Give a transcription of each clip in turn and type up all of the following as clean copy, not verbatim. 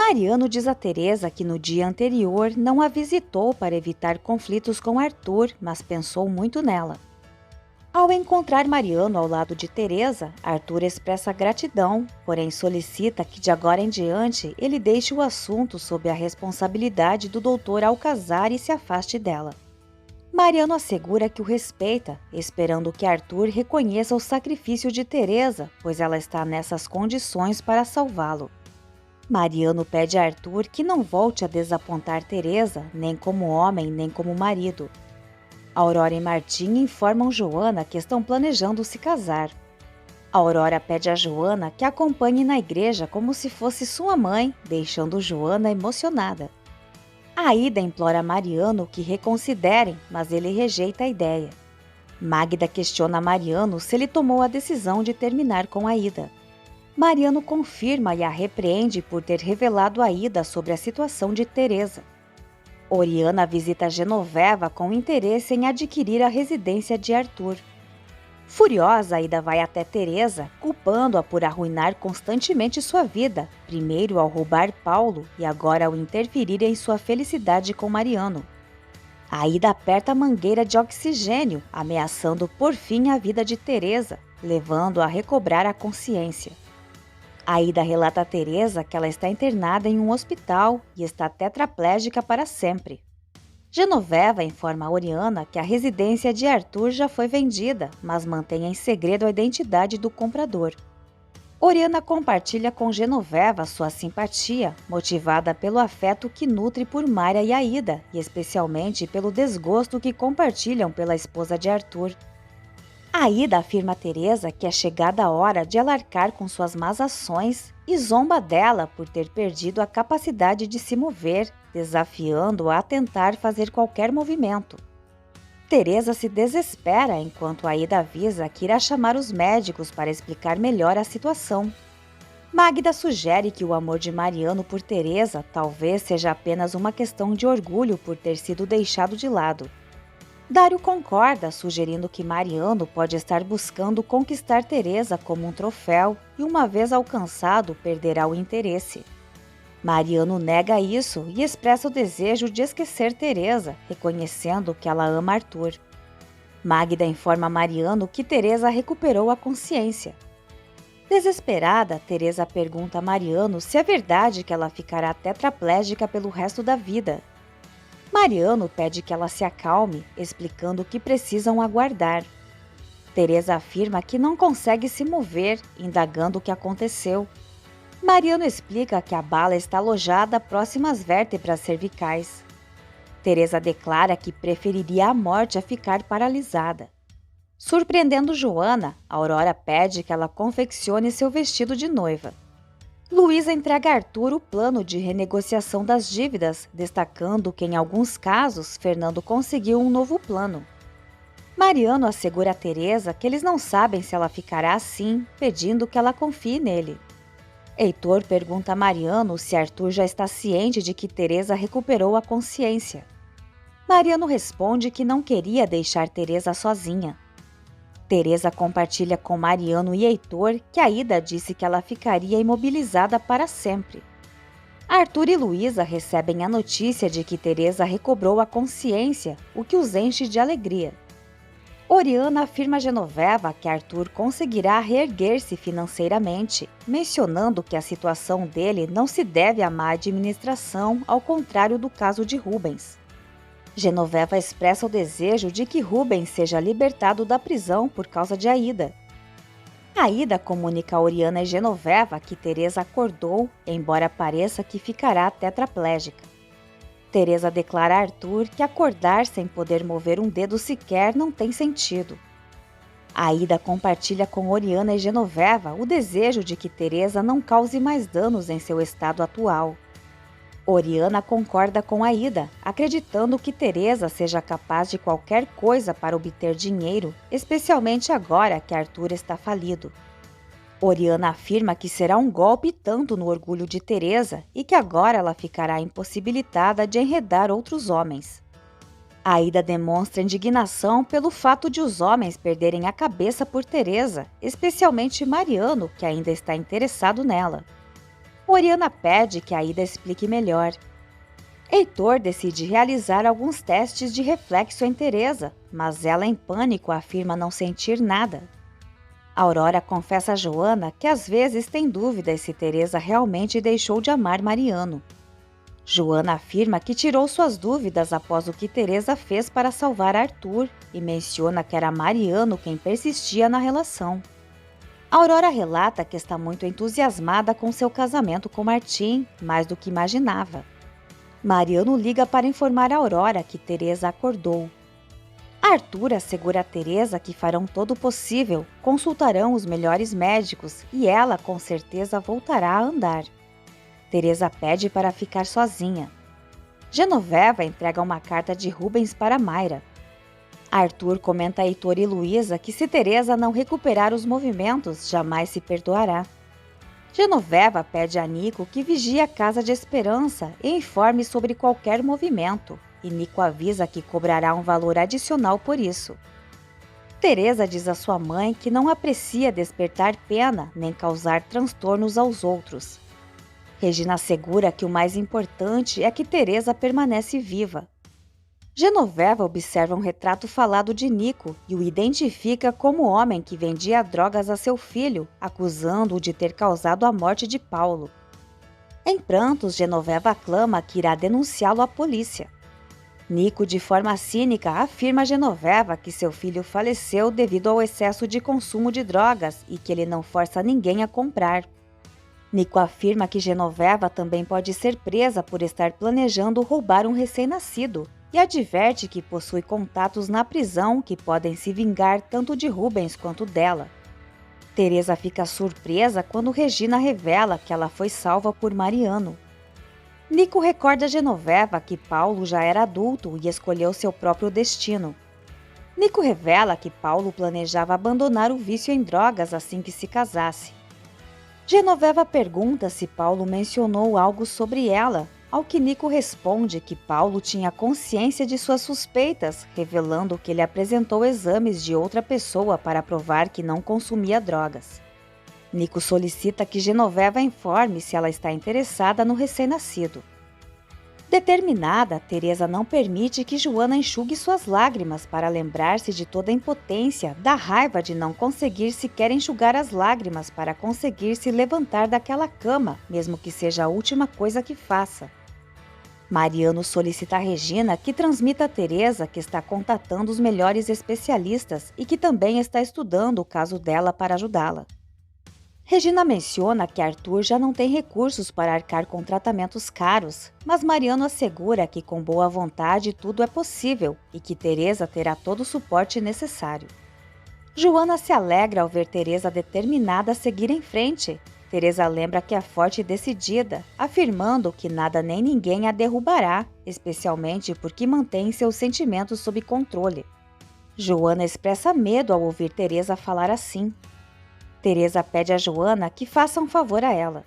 Mariano diz a Teresa que no dia anterior não a visitou para evitar conflitos com Arthur, mas pensou muito nela. Ao encontrar Mariano ao lado de Teresa, Arthur expressa gratidão, porém solicita que de agora em diante ele deixe o assunto sob a responsabilidade do doutor Alcazar e se afaste dela. Mariano assegura que o respeita, esperando que Arthur reconheça o sacrifício de Teresa, pois ela está nessas condições para salvá-lo. Mariano pede a Arthur que não volte a desapontar Teresa, nem como homem, nem como marido. Aurora e Martim informam Joana que estão planejando se casar. Aurora pede a Joana que a acompanhe na igreja como se fosse sua mãe, deixando Joana emocionada. Aida implora a Mariano que reconsiderem, mas ele rejeita a ideia. Magda questiona Mariano se ele tomou a decisão de terminar com Aida. Mariano confirma e a repreende por ter revelado a Aida sobre a situação de Teresa. Oriana visita Genoveva com interesse em adquirir a residência de Arthur. Furiosa, Aida vai até Teresa, culpando-a por arruinar constantemente sua vida, primeiro ao roubar Paulo e agora ao interferir em sua felicidade com Mariano. Aida aperta a mangueira de oxigênio, ameaçando por fim a vida de Teresa, levando-a a recobrar a consciência. Aida relata a Teresa que ela está internada em um hospital e está tetraplégica para sempre. Genoveva informa a Oriana que a residência de Arthur já foi vendida, mas mantém em segredo a identidade do comprador. Oriana compartilha com Genoveva sua simpatia, motivada pelo afeto que nutre por Mária e Aida, e especialmente pelo desgosto que compartilham pela esposa de Arthur. Aida afirma a Teresa que é chegada a hora de alargar com suas más ações e zomba dela por ter perdido a capacidade de se mover, desafiando-a a tentar fazer qualquer movimento. Teresa se desespera enquanto Aida avisa que irá chamar os médicos para explicar melhor a situação. Magda sugere que o amor de Mariano por Teresa talvez seja apenas uma questão de orgulho por ter sido deixado de lado. Dário concorda, sugerindo que Mariano pode estar buscando conquistar Teresa como um troféu e, uma vez alcançado, perderá o interesse. Mariano nega isso e expressa o desejo de esquecer Teresa, reconhecendo que ela ama Arthur. Magda informa Mariano que Teresa recuperou a consciência. Desesperada, Teresa pergunta a Mariano se é verdade que ela ficará tetraplégica pelo resto da vida. Mariano pede que ela se acalme, explicando que precisam aguardar. Teresa afirma que não consegue se mover, indagando o que aconteceu. Mariano explica que a bala está alojada próxima às vértebras cervicais. Teresa declara que preferiria a morte a ficar paralisada. Surpreendendo Joana, Aurora pede que ela confeccione seu vestido de noiva. Luísa entrega a Arthur o plano de renegociação das dívidas, destacando que, em alguns casos, Fernando conseguiu um novo plano. Mariano assegura a Teresa que eles não sabem se ela ficará assim, pedindo que ela confie nele. Heitor pergunta a Mariano se Arthur já está ciente de que Teresa recuperou a consciência. Mariano responde que não queria deixar Teresa sozinha. Teresa compartilha com Mariano e Heitor que Aida disse que ela ficaria imobilizada para sempre. Arthur e Luísa recebem a notícia de que Teresa recobrou a consciência, o que os enche de alegria. Oriana afirma a Genoveva que Arthur conseguirá reerguer-se financeiramente, mencionando que a situação dele não se deve à má administração, ao contrário do caso de Rubens. Genoveva expressa o desejo de que Rubens seja libertado da prisão por causa de Aida. Aida comunica a Oriana e Genoveva que Teresa acordou, embora pareça que ficará tetraplégica. Teresa declara a Arthur que acordar sem poder mover um dedo sequer não tem sentido. Aida compartilha com Oriana e Genoveva o desejo de que Teresa não cause mais danos em seu estado atual. Oriana concorda com Aida, acreditando que Teresa seja capaz de qualquer coisa para obter dinheiro, especialmente agora que Arthur está falido. Oriana afirma que será um golpe tanto no orgulho de Teresa e que agora ela ficará impossibilitada de enredar outros homens. Aida demonstra indignação pelo fato de os homens perderem a cabeça por Teresa, especialmente Mariano, que ainda está interessado nela. Oriana pede que Aida explique melhor. Heitor decide realizar alguns testes de reflexo em Teresa, mas ela, em pânico, afirma não sentir nada. Aurora confessa a Joana que às vezes tem dúvidas se Teresa realmente deixou de amar Mariano. Joana afirma que tirou suas dúvidas após o que Teresa fez para salvar Arthur e menciona que era Mariano quem persistia na relação. Aurora relata que está muito entusiasmada com seu casamento com Martim, mais do que imaginava. Mariano liga para informar a Aurora que Teresa acordou. Arthur assegura a Teresa que farão todo o possível, consultarão os melhores médicos e ela com certeza voltará a andar. Teresa pede para ficar sozinha. Genoveva entrega uma carta de Rubens para Mayra. Arthur comenta a Heitor e Luísa que se Teresa não recuperar os movimentos, jamais se perdoará. Genoveva pede a Nico que vigie a casa de Esperança e informe sobre qualquer movimento, e Nico avisa que cobrará um valor adicional por isso. Teresa diz à sua mãe que não aprecia despertar pena nem causar transtornos aos outros. Regina assegura que o mais importante é que Teresa permanece viva. Genoveva observa um retrato falado de Nico e o identifica como o homem que vendia drogas a seu filho, acusando-o de ter causado a morte de Paulo. Em prantos, Genoveva clama que irá denunciá-lo à polícia. Nico, de forma cínica, afirma a Genoveva que seu filho faleceu devido ao excesso de consumo de drogas e que ele não força ninguém a comprar. Nico afirma que Genoveva também pode ser presa por estar planejando roubar um recém-nascido e adverte que possui contatos na prisão que podem se vingar tanto de Rubens quanto dela. Teresa fica surpresa quando Regina revela que ela foi salva por Mariano. Nico recorda a Genoveva que Paulo já era adulto e escolheu seu próprio destino. Nico revela que Paulo planejava abandonar o vício em drogas assim que se casasse. Genoveva pergunta se Paulo mencionou algo sobre ela, ao que Nico responde que Paulo tinha consciência de suas suspeitas, revelando que ele apresentou exames de outra pessoa para provar que não consumia drogas. Nico solicita que Genoveva informe se ela está interessada no recém-nascido. Determinada, Teresa não permite que Joana enxugue suas lágrimas para lembrar-se de toda a impotência, da raiva de não conseguir sequer enxugar as lágrimas para conseguir se levantar daquela cama, mesmo que seja a última coisa que faça. Mariano solicita a Regina que transmita a Teresa que está contatando os melhores especialistas e que também está estudando o caso dela para ajudá-la. Regina menciona que Arthur já não tem recursos para arcar com tratamentos caros, mas Mariano assegura que com boa vontade tudo é possível e que Teresa terá todo o suporte necessário. Joana se alegra ao ver Teresa determinada a seguir em frente. Teresa lembra que é forte e decidida, afirmando que nada nem ninguém a derrubará, especialmente porque mantém seus sentimentos sob controle. Joana expressa medo ao ouvir Teresa falar assim. Teresa pede a Joana que faça um favor a ela.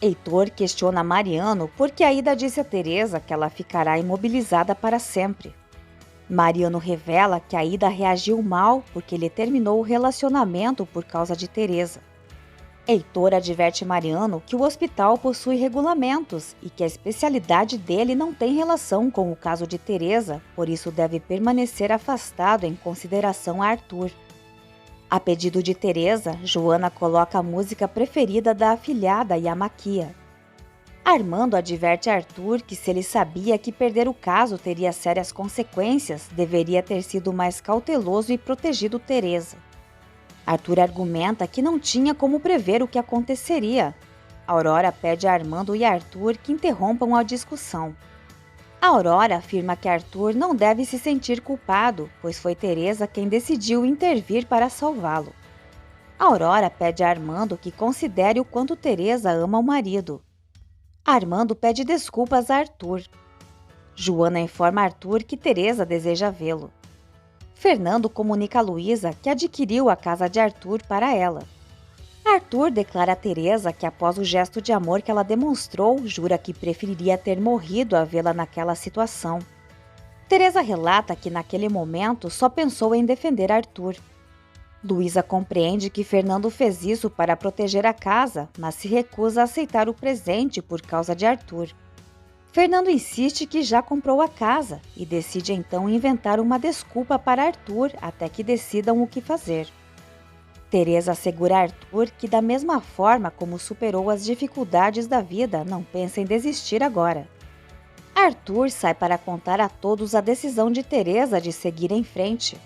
Heitor questiona Mariano porque Aida disse a Teresa que ela ficará imobilizada para sempre. Mariano revela que Aida reagiu mal porque ele terminou o relacionamento por causa de Teresa. Heitor adverte Mariano que o hospital possui regulamentos e que a especialidade dele não tem relação com o caso de Teresa, por isso deve permanecer afastado em consideração a Arthur. A pedido de Teresa, Joana coloca a música preferida da afilhada e a maquia. Armando adverte Arthur que se ele sabia que perder o caso teria sérias consequências, deveria ter sido mais cauteloso e protegido Teresa. Arthur argumenta que não tinha como prever o que aconteceria. Aurora pede a Armando e Arthur que interrompam a discussão. Aurora afirma que Arthur não deve se sentir culpado, pois foi Teresa quem decidiu intervir para salvá-lo. Aurora pede a Armando que considere o quanto Teresa ama o marido. Armando pede desculpas a Arthur. Joana informa Arthur que Teresa deseja vê-lo. Fernando comunica a Luísa que adquiriu a casa de Arthur para ela. Arthur declara a Teresa que após o gesto de amor que ela demonstrou, jura que preferiria ter morrido a vê-la naquela situação. Teresa relata que naquele momento só pensou em defender Arthur. Luísa compreende que Fernando fez isso para proteger a casa, mas se recusa a aceitar o presente por causa de Arthur. Fernando insiste que já comprou a casa e decide então inventar uma desculpa para Arthur até que decidam o que fazer. Teresa assegura a Arthur que, da mesma forma como superou as dificuldades da vida, não pensa em desistir agora. Arthur sai para contar a todos a decisão de Teresa de seguir em frente.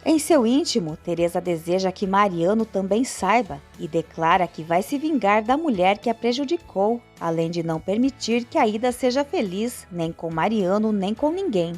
Em seu íntimo, Teresa deseja que Mariano também saiba e declara que vai se vingar da mulher que a prejudicou, além de não permitir que Aida seja feliz nem com Mariano nem com ninguém.